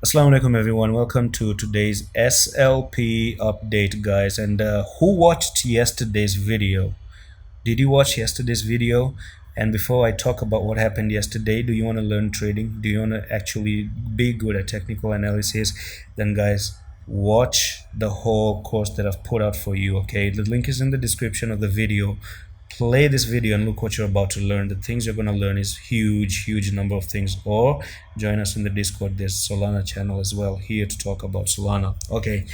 Assalamu alaikum everyone, welcome to today's SLP update guys. And who watched yesterday's video? Did you watch yesterday's video? And before I talk about what happened yesterday, do you want to learn trading? Do you want to actually be good at technical analysis? Then guys, watch the whole course that I've put out for you. Okay, the link is in the description of the video. Play this video and look what you're about to learn. The things you're going to learn is huge number of things. Or join us in the Discord. There's Solana channel as well here to talk about Solana. Okay,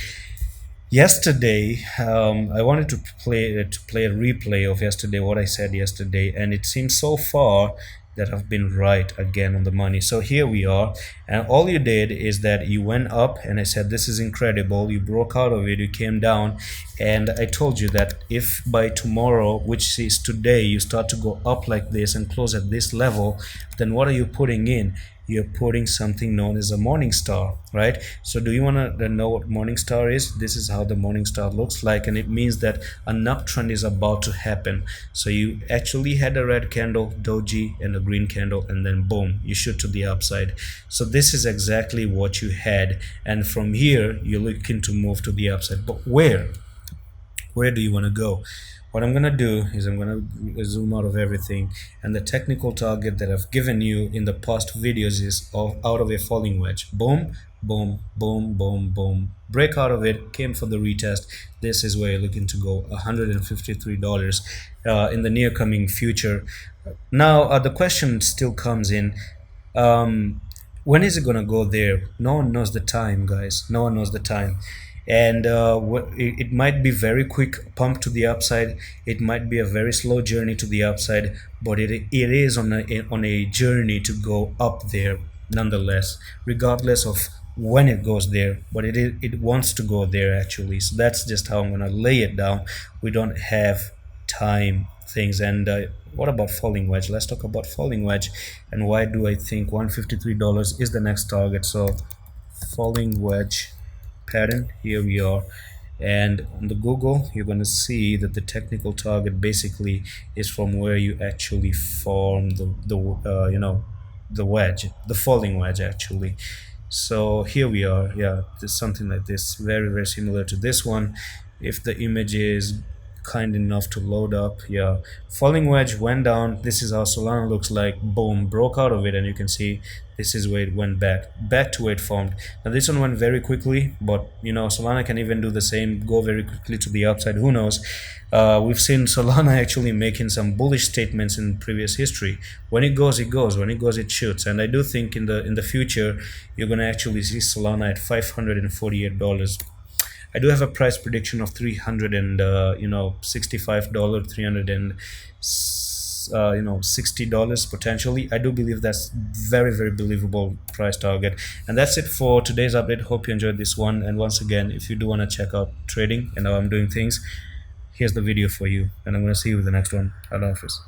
yesterday I wanted to play a replay of yesterday, what I said yesterday, and it seems so far that I've been right again on the money. So here we are, and all you did is that you went up and I said this is incredible, you broke out of it, you came down, and I told you that if by tomorrow, which is today, you start to go up like this and close at this level, then what are you putting in? You're putting something known as a morning star, right? So do you want to know what morning star is? This is how the morning star looks like, and it means that an uptrend is about to happen. So you actually had a red candle, doji, and a green candle, and then boom, you shoot to the upside. So this is exactly what you had, and from here you're looking to move to the upside. But where do you want to go? What I'm going to do is I'm going to zoom out of everything, and the technical target that I've given you in the past videos is out of a falling wedge. Boom, boom, boom, boom, boom. Break out of it, came for the retest. This is where you're looking to go, $153 in the near coming future. Now, the question still comes in, when is it going to go there? No one knows the time, guys. No one knows the time. And it might be very quick pump to the upside, it might be a very slow journey to the upside, but it is on a journey to go up there nonetheless, regardless of when it goes there. But it wants to go there actually. So that's just how I'm gonna lay it down. We don't have time things. And what about falling wedge? Let's talk about falling wedge and why do I think $153 is the next target. So falling wedge pattern, here we are, and on the Google you're going to see that the technical target basically is from where you actually form the wedge, the falling wedge actually. So here we are. Yeah, there's something like this, very similar to this one, if the image is kind enough to load up. Yeah, falling wedge went down. This is how Solana looks like. Boom, broke out of it, and you can see this is where it went back to where it formed. Now this one went very quickly, but you know, Solana can even do the same, go very quickly to the upside. Who knows? We've seen Solana actually making some bullish statements in previous history. When it goes, it goes. When it goes, it shoots. And I do think in the future you're going to actually see Solana at $548. I do have a price prediction of $365, $60 potentially. I do believe that's very believable price target. And that's it for today's update. Hope you enjoyed this one. And once again, if you do want to check out trading and how I'm doing things, here's the video for you. And I'm going to see you with the next one. Allah Hafiz.